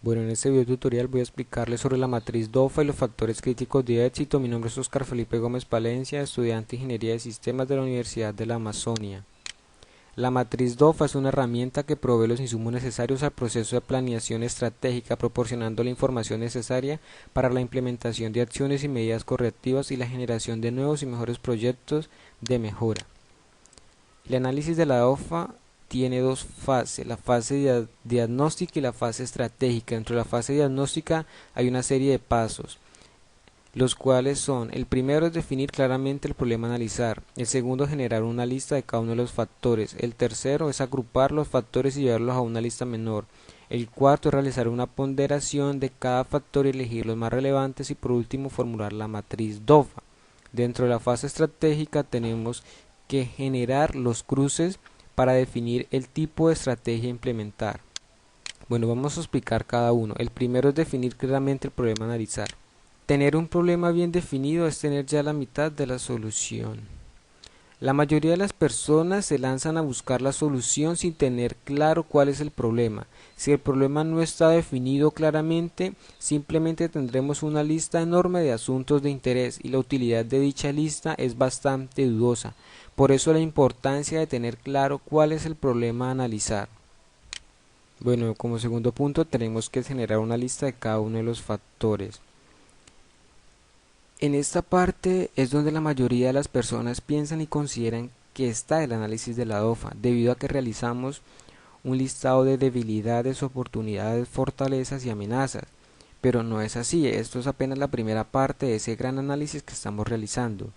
Bueno, en este video tutorial voy a explicarles sobre la matriz DOFA y los factores críticos de éxito. Mi nombre es Oscar Felipe Gómez Palencia, estudiante de Ingeniería de Sistemas de la Universidad de la Amazonia. La matriz DOFA es una herramienta que provee los insumos necesarios al proceso de planeación estratégica, proporcionando la información necesaria para la implementación de acciones y medidas correctivas y la generación de nuevos y mejores proyectos de mejora. El análisis de la DOFA tiene dos fases, la fase diagnóstica y la fase estratégica. Dentro de la fase diagnóstica hay una serie de pasos, los cuales son: el primero es definir claramente el problema a analizar, el segundo generar una lista de cada uno de los factores, el tercero es agrupar los factores y llevarlos a una lista menor, el cuarto es realizar una ponderación de cada factor y elegir los más relevantes, y por último formular la matriz DOFA. Dentro de la fase estratégica tenemos que generar los cruces para definir el tipo de estrategia a implementar. Bueno, vamos a explicar cada uno. El primero es definir claramente el problema a analizar. Tener un problema bien definido es tener ya la mitad de la solución. La mayoría de las personas se lanzan a buscar la solución sin tener claro cuál es el problema. Si el problema no está definido claramente, simplemente tendremos una lista enorme de asuntos de interés y la utilidad de dicha lista es bastante dudosa. Por eso la importancia de tener claro cuál es el problema a analizar. Bueno, como segundo punto tenemos que generar una lista de cada uno de los factores. En esta parte es donde la mayoría de las personas piensan y consideran que está el análisis de la DOFA, debido a que realizamos un listado de debilidades, oportunidades, fortalezas y amenazas. Pero no es así, esto es apenas la primera parte de ese gran análisis que estamos realizando.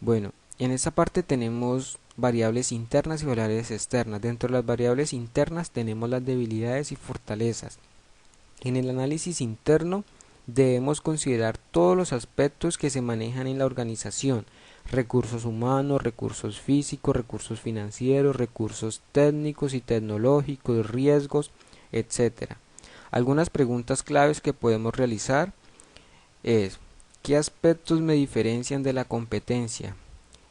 Bueno, en esta parte tenemos variables internas y variables externas. Dentro de las variables internas tenemos las debilidades y fortalezas. En el análisis interno debemos considerar todos los aspectos que se manejan en la organización: recursos humanos, recursos físicos, recursos financieros, recursos técnicos y tecnológicos, riesgos, etcétera. Algunas preguntas claves que podemos realizar es: ¿qué aspectos me diferencian de la competencia?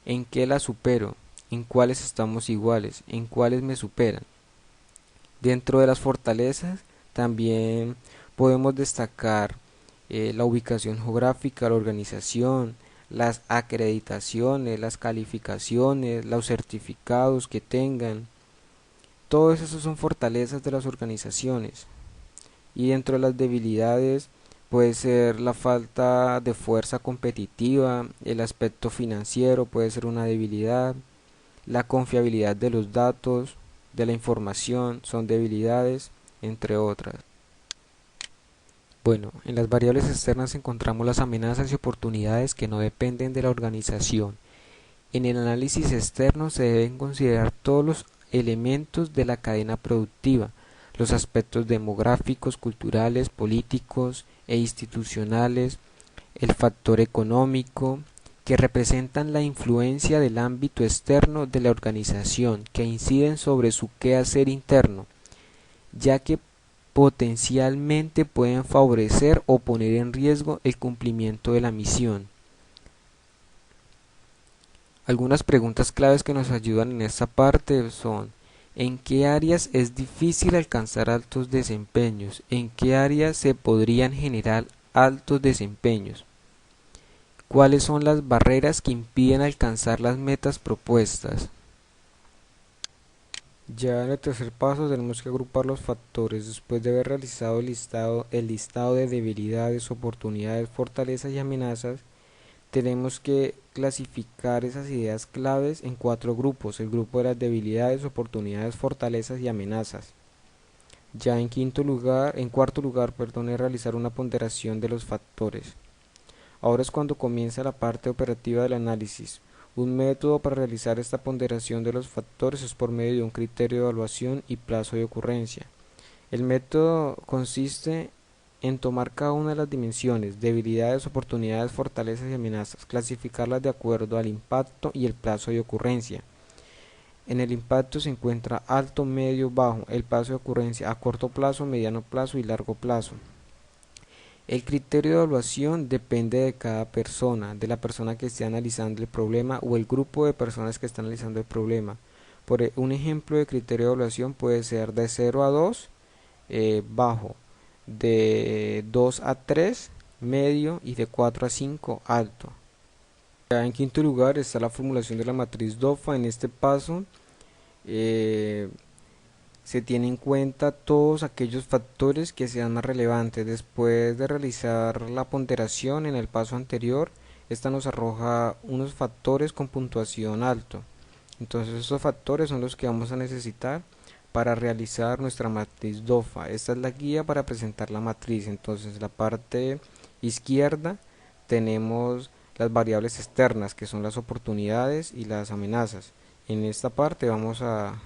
¿En qué la supero? ¿En cuáles estamos iguales? ¿En cuáles me superan? Dentro de las fortalezas también podemos destacar la ubicación geográfica, la organización, las acreditaciones, las calificaciones, los certificados que tengan. Todos esos son fortalezas de las organizaciones. Y dentro de las debilidades puede ser la falta de fuerza competitiva, el aspecto financiero puede ser una debilidad, la confiabilidad de los datos, de la información son debilidades, entre otras. Bueno, en las variables externas encontramos las amenazas y oportunidades que no dependen de la organización. En el análisis externo se deben considerar todos los elementos de la cadena productiva, los aspectos demográficos, culturales, políticos e institucionales, el factor económico, que representan la influencia del ámbito externo de la organización, que inciden sobre su quehacer interno, ya que potencialmente pueden favorecer o poner en riesgo el cumplimiento de la misión. Algunas preguntas claves que nos ayudan en esta parte son: ¿en qué áreas es difícil alcanzar altos desempeños? ¿En qué áreas se podrían generar altos desempeños? ¿Cuáles son las barreras que impiden alcanzar las metas propuestas? Ya en el tercer paso tenemos que agrupar los factores. Después de haber realizado el listado de debilidades, oportunidades, fortalezas y amenazas, tenemos que clasificar esas ideas claves en cuatro grupos: el grupo de las debilidades, oportunidades, fortalezas y amenazas. Ya en cuarto lugar, es realizar una ponderación de los factores. Ahora es cuando comienza la parte operativa del análisis. Un método para realizar esta ponderación de los factores es por medio de un criterio de evaluación y plazo de ocurrencia. El método consiste en tomar cada una de las dimensiones, debilidades, oportunidades, fortalezas y amenazas, clasificarlas de acuerdo al impacto y el plazo de ocurrencia. En el impacto se encuentra alto, medio, bajo; el plazo de ocurrencia a corto plazo, mediano plazo y largo plazo. El criterio de evaluación depende de cada persona, de la persona que esté analizando el problema o el grupo de personas que están analizando el problema. Un ejemplo de criterio de evaluación puede ser de 0 a 2, bajo; de 2 a 3 medio y de 4 a 5 alto. Ya en quinto lugar está la formulación de la matriz DOFA. En este paso se tiene en cuenta todos aquellos factores que sean más relevantes. Después de realizar la ponderación en el paso anterior, esta nos arroja unos factores con puntuación alto. Entonces estos factores son los que vamos a necesitar para realizar nuestra matriz DOFA. Esta es la guía para presentar la matriz. Entonces en la parte izquierda tenemos las variables externas, que son las oportunidades y las amenazas. En esta parte vamos a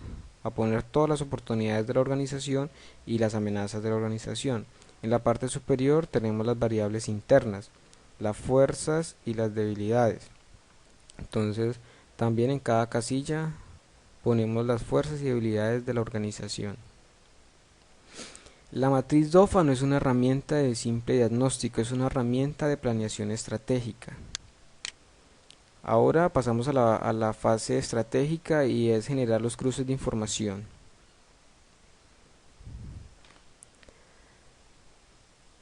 poner todas las oportunidades de la organización y las amenazas de la organización. En la parte superior tenemos las variables internas, las fuerzas y las debilidades. Entonces también en cada casilla ponemos las fuerzas y debilidades de la organización. La matriz DOFA no es una herramienta de simple diagnóstico, es una herramienta de planeación estratégica. Ahora pasamos a la fase estratégica, y es generar los cruces de información.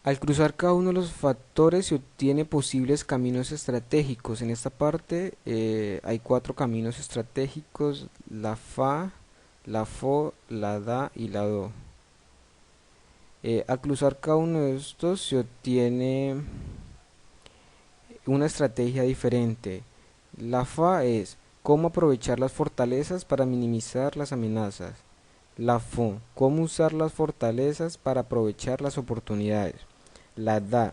Al cruzar cada uno de los factores se obtiene posibles caminos estratégicos. En esta parte hay 4 caminos estratégicos: la FA, la FO, la DA y la DO. Al cruzar cada uno de estos se obtiene una estrategia diferente. La FA es cómo aprovechar las fortalezas para minimizar las amenazas. La FO, cómo usar las fortalezas para aprovechar las oportunidades. La DA,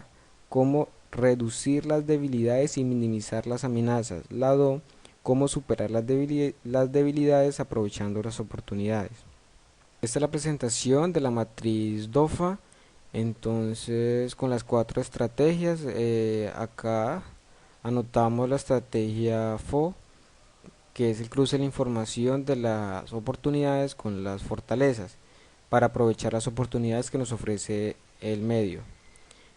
cómo reducir las debilidades y minimizar las amenazas. La DO, cómo superar las debilidades aprovechando las oportunidades. Esta es la presentación de la matriz DOFA. Entonces, con las 4 estrategias, acá anotamos la estrategia FO, que es el cruce de la información de las oportunidades con las fortalezas, para aprovechar las oportunidades que nos ofrece el medio.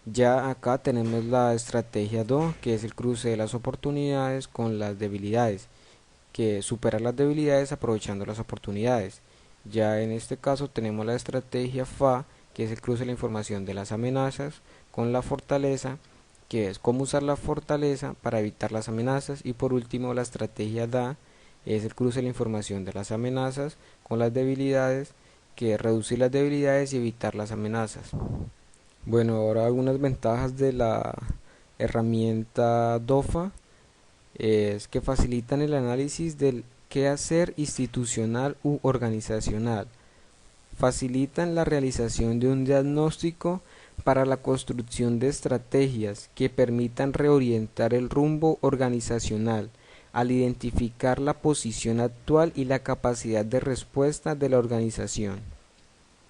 Ya acá tenemos la estrategia DO, que es el cruce de las oportunidades con las debilidades, que superar las debilidades aprovechando las oportunidades. Ya en este caso tenemos la estrategia FA, que es el cruce de la información de las amenazas con la fortaleza, que es cómo usar la fortaleza para evitar las amenazas. Y por último, la estrategia DA es el cruce de la información de las amenazas con las debilidades, que es reducir las debilidades y evitar las amenazas. Bueno, ahora algunas ventajas de la herramienta DOFA es que facilitan el análisis del quehacer institucional u organizacional, facilitan la realización de un diagnóstico para la construcción de estrategias que permitan reorientar el rumbo organizacional al identificar la posición actual y la capacidad de respuesta de la organización.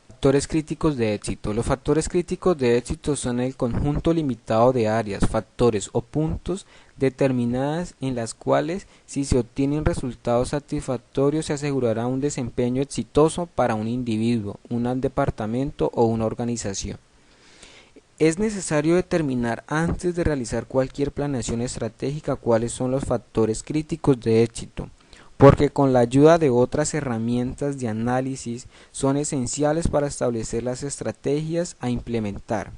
Factores críticos de éxito. Los factores críticos de éxito son el conjunto limitado de áreas, factores o puntos determinadas en las cuales, si se obtienen resultados satisfactorios, se asegurará un desempeño exitoso para un individuo, un departamento o una organización. Es necesario determinar antes de realizar cualquier planeación estratégica cuáles son los factores críticos de éxito, porque con la ayuda de otras herramientas de análisis son esenciales para establecer las estrategias a implementar,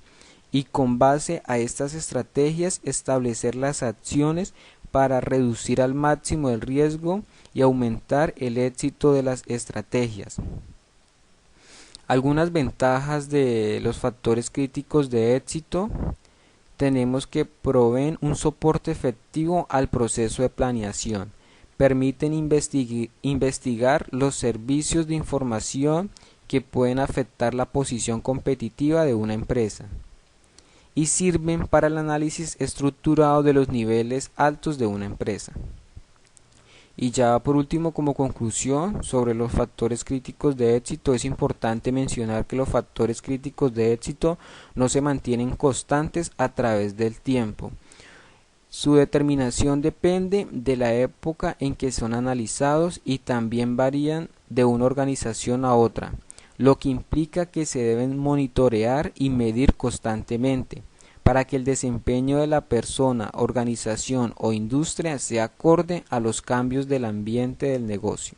y con base a estas estrategias establecer las acciones para reducir al máximo el riesgo y aumentar el éxito de las estrategias. Algunas ventajas de los factores críticos de éxito: tenemos que proveen un soporte efectivo al proceso de planeación, permiten investigar los servicios de información que pueden afectar la posición competitiva de una empresa, y sirven para el análisis estructurado de los niveles altos de una empresa. Y ya por último, como conclusión sobre los factores críticos de éxito, es importante mencionar que los factores críticos de éxito no se mantienen constantes a través del tiempo. Su determinación depende de la época en que son analizados y también varían de una organización a otra, lo que implica que se deben monitorear y medir constantemente para que el desempeño de la persona, organización o industria sea acorde a los cambios del ambiente del negocio.